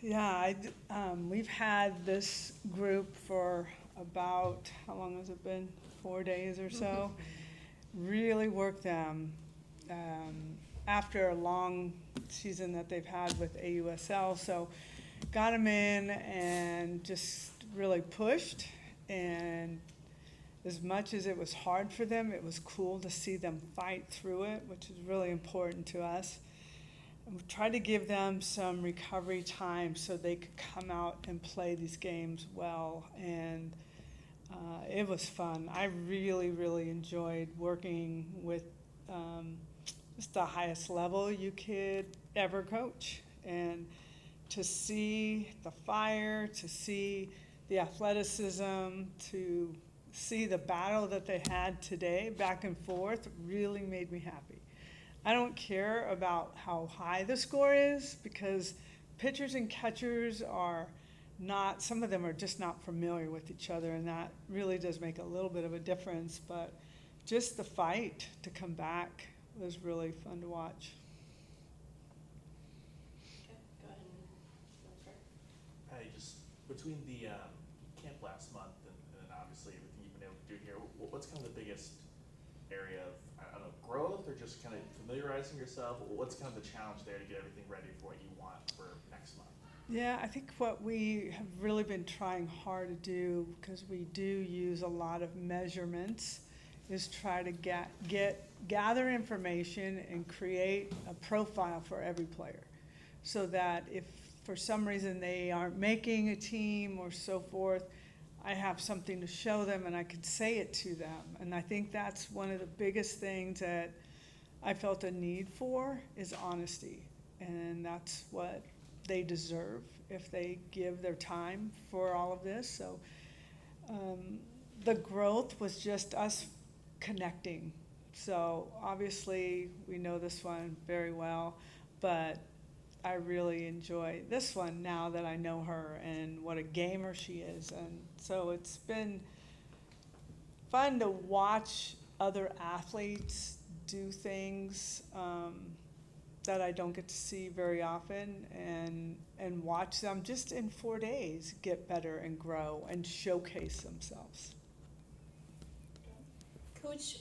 We've had this group for about, how long has it been? 4 days or so. Really worked them after a long season that they've had with AUSL. So got them in and just really pushed. And as much as it was hard for them, it was cool to see them fight through it, which is really important to us. And we tried to give them some recovery time so they could come out and play these games well. And it was fun. I really, really enjoyed working with just the highest level you could ever coach. And to see the fire, to see the athleticism, to see the battle that they had today, back and forth, really made me happy. I don't care about how high the score is because pitchers and catchers are not, some of them are just not familiar with each other, and that really does make a little bit of a difference. But just the fight to come back was really fun to watch. Okay, go ahead and start. Patty, just between the camp last month and then obviously everything you've been able to do here, what's kind of the biggest area of, I don't know, growth or just kind of familiarizing yourself? What's kind of the challenge there to get everything ready for what you want for next month? Yeah, I think what we have really been trying hard to do, because we do use a lot of measurements, is try to gather information and create a profile for every player, so that if for some reason they aren't making a team or so forth, I have something to show them and I could say it to them. And I think that's one of the biggest things that I felt a need for, is honesty. And that's what they deserve if they give their time for all of this. So the growth was just us connecting. So obviously we know this one very well, but I really enjoy this one now that I know her and what a gamer she is. And so it's been fun to watch other athletes do things that I don't get to see very often, and watch them just in 4 days get better and grow and showcase themselves. Coach,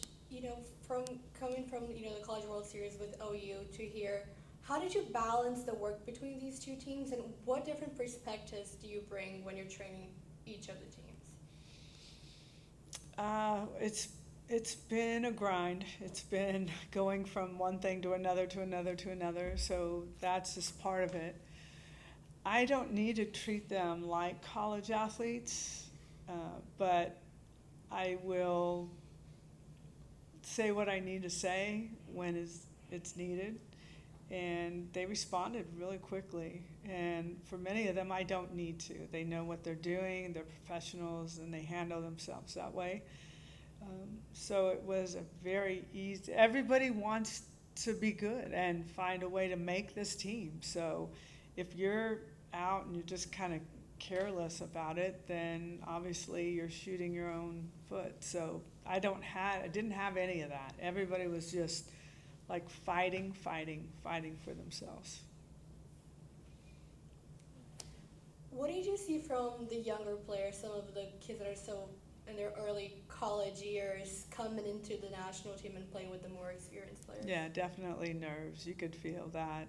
from coming from the College World Series with OU to here, how did you balance the work between these two teams, and what different perspectives do you bring when you're training each of the teams? It's been a grind. It's been going from one thing to another to another to another. So that's just part of it. I don't need to treat them like college athletes, but I will say what I need to say when it's needed. And they responded really quickly. And for many of them, I don't need to. They know what they're doing, they're professionals, and they handle themselves that way. So it was a very easy, everybody wants to be good and find a way to make this team. So if you're out and you're just kind of careless about it, then obviously you're shooting your own foot. So I didn't have any of that. Everybody was just like fighting for themselves. What did you see from the younger players, some of the kids that are still in their early college years, coming into the national team and playing with the more experienced players? Yeah, definitely nerves. You could feel that.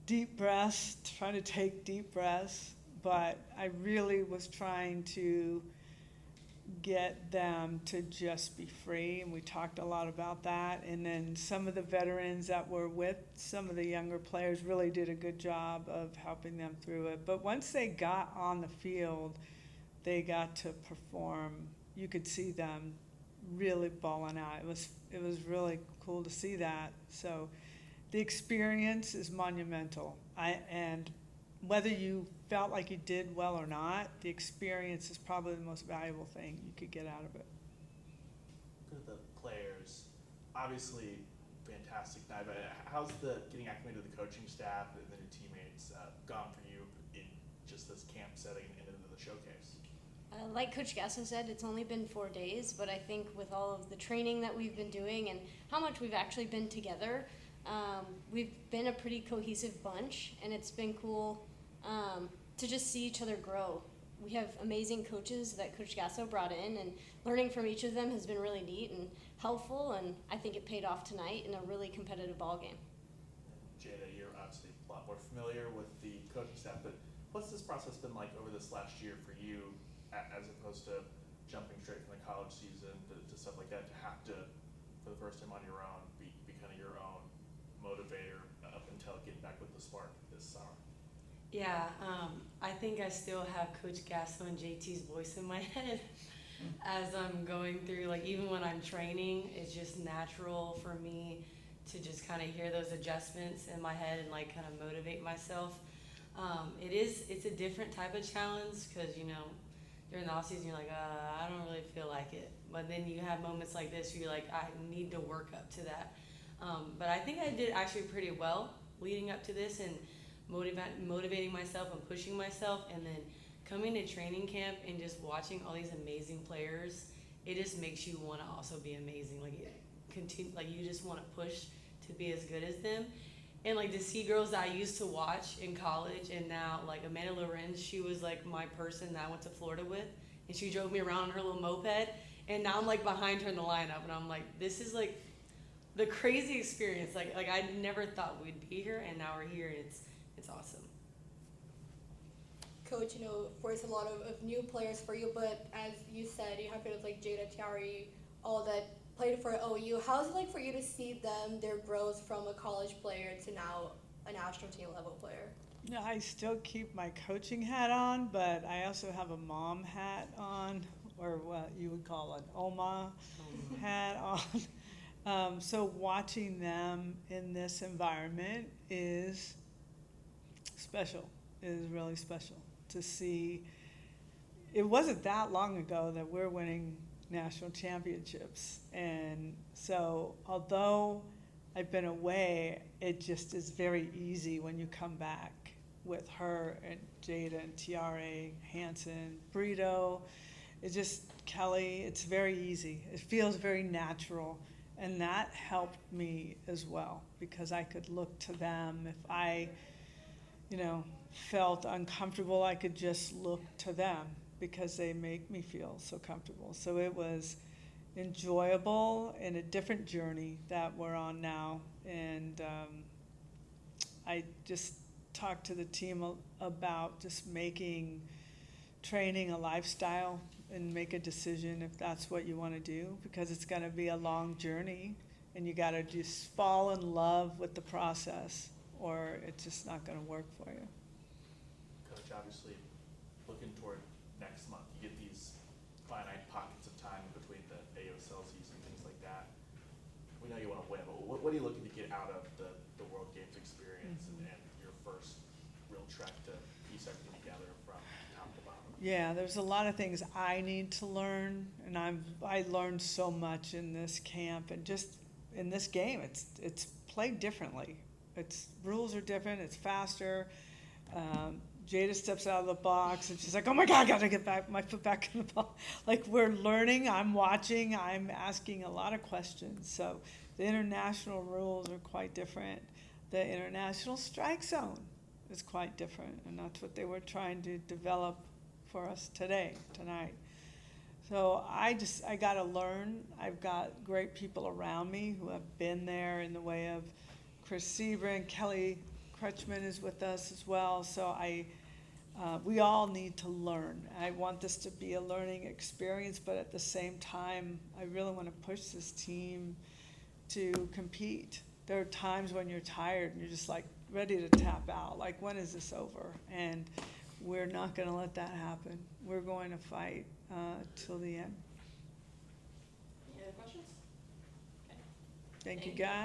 Deep breaths, trying to take deep breaths, but I really was trying to get them to just be free, and we talked a lot about that. And then some of the veterans that were with some of the younger players really did a good job of helping them through it. But once they got on the field, they got to perform. You could see them really balling out. It was really cool to see that. So the experience is monumental. And whether you felt like you did well or not, the experience is probably the most valuable thing you could get out of it. For the players, obviously fantastic night, but how's the getting acclimated to the coaching staff and the new teammates gone for you in just this camp setting and into the showcase? Like Coach Gasso said, it's only been 4 days, but I think with all of the training that we've been doing and how much we've actually been together, we've been a pretty cohesive bunch, and it's been cool to just see each other grow. We have amazing coaches that Coach Gasso brought in, and learning from each of them has been really neat and helpful, and I think it paid off tonight in a really competitive ball game. Jayda, you're obviously a lot more familiar with the coaching staff, but what's this process been like over this last year for you, as opposed to jumping straight from the college season to stuff like that, to have to, for the first time on your own, be kind of your own motivator up until getting back with the spark this summer? Yeah, I think I still have Coach Gasso and JT's voice in my head as I'm going through, like, even when I'm training, it's just natural for me to just kind of hear those adjustments in my head and, like, kind of motivate myself. It's a different type of challenge because, you know, during the off season, you're like, I don't really feel like it. But then you have moments like this where you're like, I need to work up to that. But I think I did actually pretty well leading up to this and motivating myself and pushing myself, and then coming to training camp and just watching all these amazing players, it just makes you want to also be amazing. Like you just want to push to be as good as them. And like to see girls that I used to watch in college, and now like Amanda Lorenz, she was like my person that I went to Florida with, and she drove me around on her little moped, and now I'm like behind her in the lineup, and I'm like, this is like the crazy experience. Like I never thought we'd be here, and now we're here, and it's awesome. Coach, you know, of course, a lot of new players for you, but as you said, you have players like Jayda, Tiari, all that played for OU. How is it like for you to see them, their growth from a college player to now a national team level player? Yeah, I still keep my coaching hat on, but I also have a mom hat on, or what you would call an Oma hat on. So watching them in this environment is special, is really special to see. It wasn't that long ago that we're winning national championships, and so although I've been away, it just is very easy when you come back with her and Jayda and Tiare, Hanson, Brito. It's just Kelly. It's very easy. It feels very natural, and that helped me as well because I could look to them. If I, felt uncomfortable, I could just look to them because they make me feel so comfortable. So it was enjoyable and a different journey that we're on now. And I just talked to the team about just making training a lifestyle and make a decision if that's what you want to do, because it's going to be a long journey and you got to just fall in love with the process or it's just not going to work for you. Coach, obviously looking toward next month, you get these finite pockets of time between the AOSL season, things like that. We know you want to win, but what are you looking to get out of the World Games experience and your first real trek to piece everything together from top to bottom? Yeah, there's a lot of things I need to learn, and I learned so much in this camp and just in this game. It's played differently. Its rules are different. It's faster. Jayda steps out of the box and she's like, "Oh my God, I gotta get my foot back in the ball." Like we're learning. I'm watching. I'm asking a lot of questions. So the international rules are quite different. The international strike zone is quite different, and that's what they were trying to develop for us tonight. So I got to learn. I've got great people around me who have been there in the way of Chris Sebring. Kelly Crutchman is with us as well. So we all need to learn. I want this to be a learning experience, but at the same time, I really want to push this team to compete. There are times when you're tired and you're just like ready to tap out. Like, when is this over? And we're not going to let that happen. We're going to fight till the end. Any other questions? Okay. Thank you, guys.